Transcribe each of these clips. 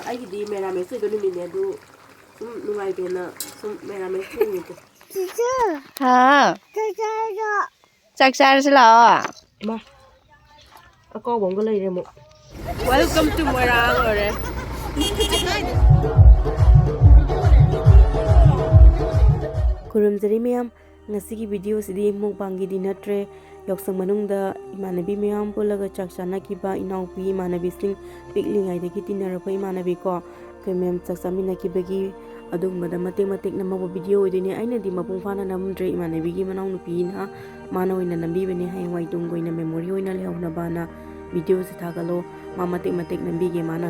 ꯑꯩꯒꯤꯗꯤ ꯃꯦꯔꯥꯃꯦꯁ ꯑꯣꯏꯕ ꯅꯨꯃꯤꯠꯅꯦ ꯑꯗꯨ ꯁꯨꯝ ꯅꯨꯡꯉꯥꯏꯇꯦꯅ ꯁꯨꯝ ꯃꯦꯔꯥꯃꯦꯁ ꯊꯣꯡꯉꯤꯀꯣ ꯍꯥꯎ ꯆꯥꯛ ꯆꯥꯔꯁꯤ ꯂꯥꯛꯑꯣ ꯏꯃꯥ ꯑꯀꯥꯎꯕ ꯑꯃꯒ ꯂꯩꯔꯦ ꯑꯃꯨꯛ ꯋꯦꯜꯀꯝ ꯇꯨ ꯃꯣꯏꯔꯥꯡ ꯑꯣꯏꯔꯦ ꯈꯨꯔꯨꯝꯖꯔꯤ ꯃꯌꯥꯝ ꯉꯁꯤꯒꯤ ꯚꯤꯗꯤꯑꯣꯁꯤꯗꯤ ꯃꯨꯛꯕꯥꯡꯒꯤꯗꯤ ꯅꯠꯇ꯭ꯔꯦ ꯌꯥꯎꯁꯪ ꯃꯅꯨꯡꯗ ꯏꯃꯥꯟꯅꯕꯤ ꯃꯌꯥꯝ ꯄꯨꯜꯂꯒ ꯆꯥꯛ ꯆꯥꯅꯈꯤꯕ ꯏꯅꯥꯎꯄꯤ ꯏꯃꯥꯟꯅꯕꯤꯁꯤꯡ ꯄꯤꯛꯂꯤꯉꯩꯗꯒꯤ ꯇꯤꯟꯅꯔꯛꯄ ꯏꯃꯥꯟꯅꯕꯤꯀꯣ ꯑꯩꯈꯣꯏ ꯃꯌꯥꯝ ꯆꯥꯛ ꯆꯥꯃꯤꯟꯅꯈꯤꯕꯒꯤ ꯑꯗꯨꯒꯨꯝꯕꯗ ꯃꯇꯦꯛ ꯃꯇꯦꯛ ꯅꯝꯍꯧꯕ ꯚꯤꯗꯤꯑꯣ ꯑꯣꯏꯗꯣꯏꯅꯦ ꯑꯩꯅꯗꯤ ꯃꯄꯨꯡ ꯐꯥꯅ ꯅꯝꯗ꯭ꯔꯦ ꯏꯃꯥꯟꯅꯕꯤꯒꯤ ꯃꯅꯥꯎꯅꯨꯄꯤꯅ ꯃꯥꯅ ꯑꯣꯏꯅ ꯅꯝꯕꯤꯕꯅꯦ ꯍꯌꯦꯡꯋꯥꯏ ꯇꯨꯡ ꯑꯣꯏꯅ ꯃꯦꯃꯣꯔꯤ ꯑꯣꯏꯅ ꯂꯩꯍꯧꯅꯕꯅ ꯚꯤꯗꯤꯑꯣꯁꯤ ꯊꯥꯒꯠꯂꯣ ꯃꯥ ꯃꯇꯦꯛ ꯃꯇꯦꯛ ꯅꯝꯕꯤꯒꯦ ꯃꯥꯅ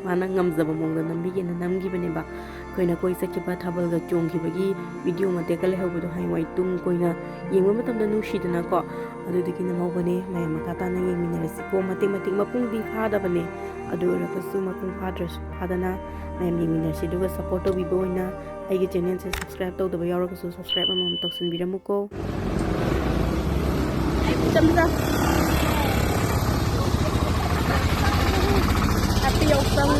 ꯉꯝꯖꯕ ꯃꯑꯣꯡꯗ ꯅꯝꯕꯤꯒꯦꯅ ꯅꯝꯈꯤꯕꯅꯦꯕ ꯑꯩꯈꯣꯏꯅ ꯀꯣꯏ ꯆꯠꯈꯤꯕ ꯊꯥꯕꯜꯒ ꯆꯣꯡꯈꯤꯕꯒꯤ ꯚꯤꯗꯤꯑꯣ ꯃꯇꯦꯛꯀ ꯂꯩꯍꯧꯕꯗꯣ ꯍꯌꯦꯡꯋꯥꯏ ꯇꯨꯡ ꯀꯣꯏꯅ ꯌꯦꯡꯕ ꯃꯇꯝꯗ ꯅꯨꯡꯁꯤꯗꯅꯀꯣ ꯑꯗꯨꯗꯒꯤ ꯅꯝꯍꯧꯕꯅꯦ ꯃꯌꯥꯝ ꯃꯈꯥ ꯇꯥꯅ ꯌꯦꯡꯃꯤꯟꯅꯔꯁꯤꯀꯣ ꯃꯇꯦꯛ ꯃꯇꯦꯛ ꯃꯄꯨꯡꯗꯤ ꯐꯥꯗꯕꯅꯦ ꯑꯗꯨ ꯑꯣꯏꯔꯒꯁꯨ ꯃꯄꯨꯡ ꯐꯥꯗꯅ ꯃꯌꯥꯝ ꯌꯦꯡꯃꯤꯟꯅꯔꯁꯤ ꯑꯗꯨꯒ ꯁꯞꯄꯣꯔꯠ ꯇꯧꯕꯤꯕ ꯑꯣꯏꯅ ꯑꯩꯒꯤ ꯆꯦꯅꯦꯜꯁꯦ ꯁꯕꯁꯀ꯭ꯔꯥꯏꯕ ꯇꯧꯗꯕ ꯌꯥꯎꯔꯒꯁꯨ ꯁꯕꯁꯀ꯭ꯔꯥꯏꯕ ꯑꯃꯃꯝ ꯇꯧꯁꯤꯟꯕꯤꯔꯝꯃꯨꯀꯣ Happy Yaoshang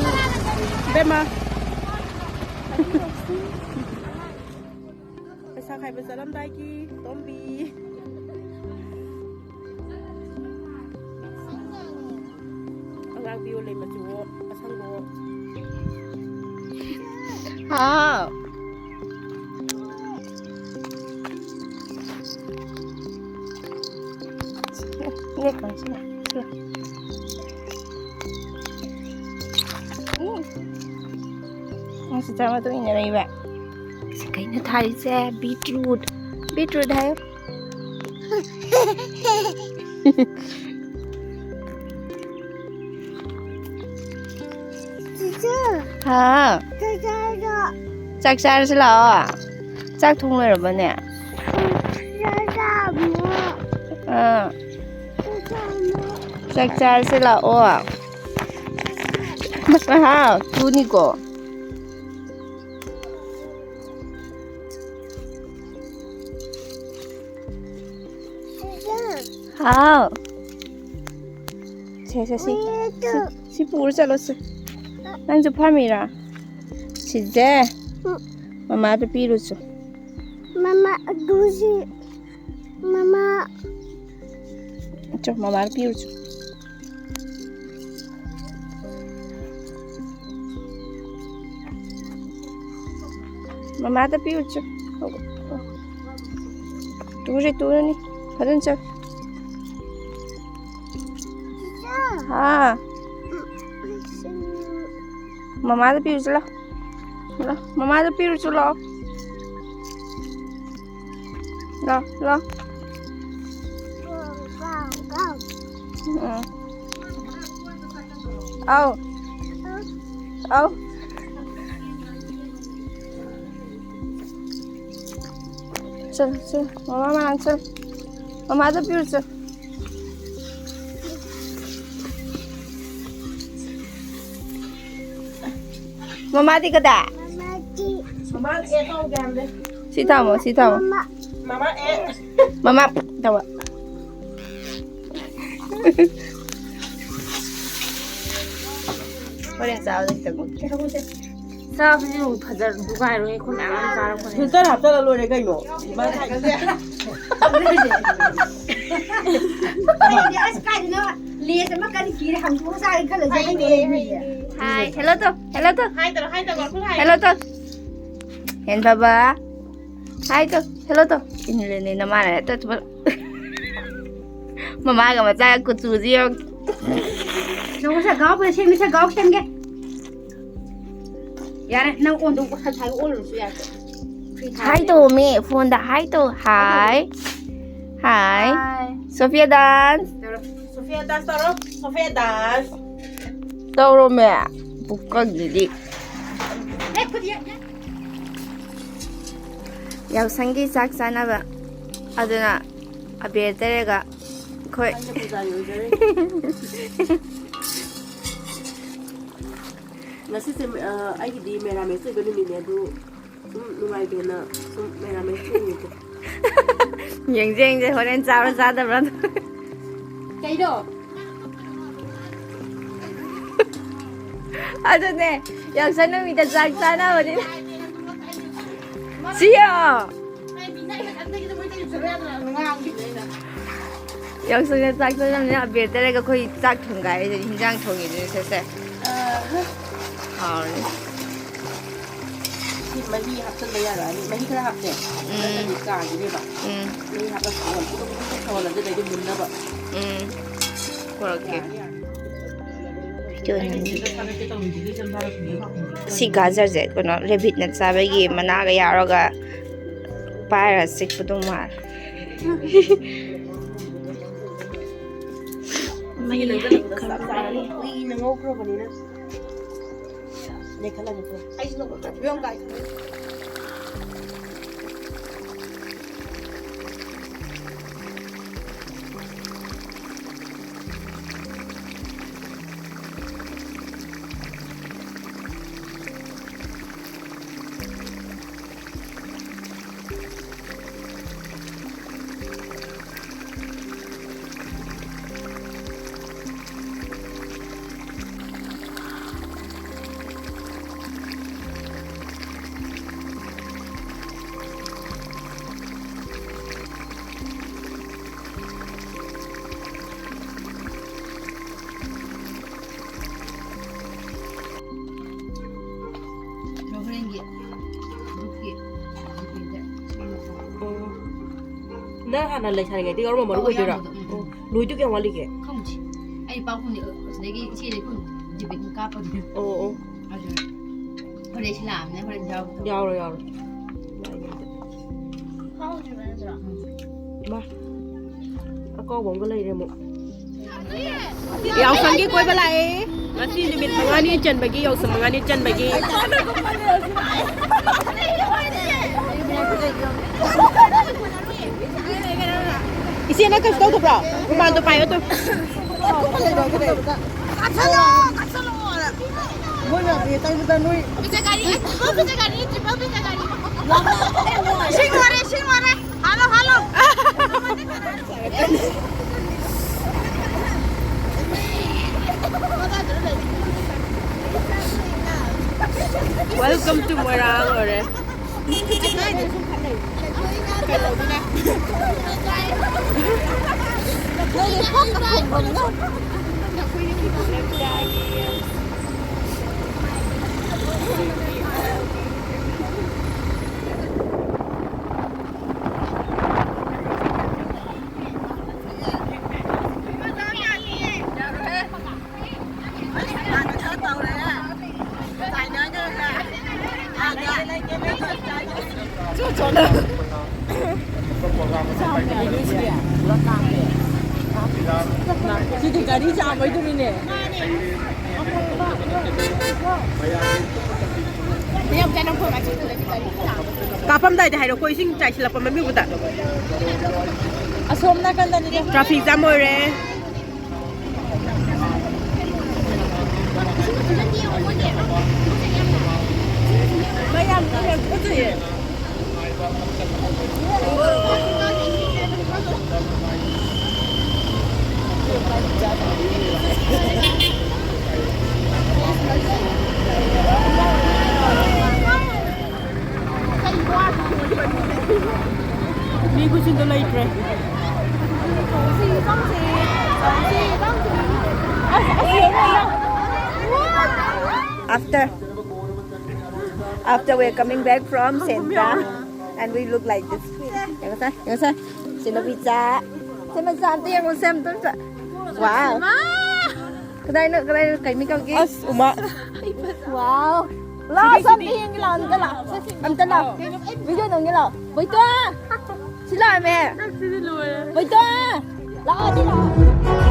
Bema Pesa khai besalam daiki Tombi Angang biyo lay majuo asanggo hao nghe còn chưa Masih sama tuh ini nih, Mbak. Kayaknya tadi saya beetroot ayo. Hả? Chắc sao sẽ lo? Chắc thùng rồi bên nè. Chắc sao sẽ lo? Mahao, tu ni ko. Hao. Si pur chalo se. Nang ju phamira. Si je. Mama to piru chu. Mama dusi. Mama. Cho mama piru chu. Mama to piru chu. Tu ni. Hadin chu. Mama to piru chu lo. Mama to piru chu lo. Lo. Oh. Chân. Mama mang chân. Mama to piru chu. Mama đi cái đã. Mama e tau gam de Si tao. Mama e Mama đâu ạ? Có điện sao đây từng Sao cái gì phải giờ dugai rồi con nào ăn ra không filter hấp ra luôn đấy cái nhổ mà thay cái gì Lihat sama kan kiri hampu saya kalau jadi ni. Hi, hello to. Hai tao gọi hai Hello to. Hen baba. Hi to. Hello to. Ini lên nama này to. Mama cái mà cha của chú gì không? Nó sẽ gõ bây giờ mình sẽ gõ xem cái. Yaar, nó ôn đồ hay thay ôn rồi yaar. Hi to me. Phone đã hi to. Hi. Sophia dance. Sofia dance tao Sofia dance Đâu rồi mẹ? Bục con gì đi. Eh, kau dia. Yaoshanggi ꯆꯥꯛ ꯆꯥꯅꯕ ꯑꯗꯨꯅ ꯑꯕꯦꯔ ꯇꯩꯔꯒ ꯑꯩꯈꯣꯏ Ngasi aigidi merames oiba numine adu sum nungaitena sum merames thongiko Yengsi horen chawra chadabra Cái đó. 아저네 역사는 믿다 짝잖아 어디 지요 역사는 짝잖아 비에다가 거의 짝 통가에 흰장 통이지 세세ไม่ที่หักต้นเลยอะไรนี่ไม่ที่แค่หักเนี่ยแล้วก็กลางอยู่นี่แบบนี่หักก็สวนก็ต้องโชว์แล้วจะได้ดึงนะแบบ그렇게 시 가자제 그나 레빗 넷사베기 만나가 야로가 파이라 식부도 말ไม่เลยก็เลยสับสายวีนึงโง่ครบวันนี้นะในขณะนี้ไอ้สนุกแบบเรื่องใด나 하나 내 차례가 네가 얼마 모르고 있더라. 로이도 그냥 말리게. không chỉ ai bao con nữa lấy cái chi đấy con chỉ bị con cáp vào đi 어. hồi đấy chỉ làm nên hồi đấy giao 야로. không chỉ là sao 마. 아까 뭔가 lấy 뭐. Yaoshang quay về lại. Masih limit mangani chân bagi Yaoshang mangani chân bagi. Isi nak kasih tahu tu bro. Rumah tu payah tu. bisa kali sing mare halo Welcome to Mahao rồi. Sidi gaड़ी जा वही तो नहीं है कापम दाई हाइरो कोई सिंग चाइ सिला पम मी बुता असोम ना कंदा नि ट्रैफिक जाम हो रे भैया ये कुछ है Ni ko sin dolay tre. After we're coming back from Senta and we look like this. Yang sa? Sino pizza? Sino sa yang mo sem tu? Wow. Kedai kai mi kau ke? As uma. Wow. Lo something yang lo ni lo. Am ta lo. Video nong ni lo. Boi tua. Xin lỗi mẹ. Boi tua. Lo đi lo.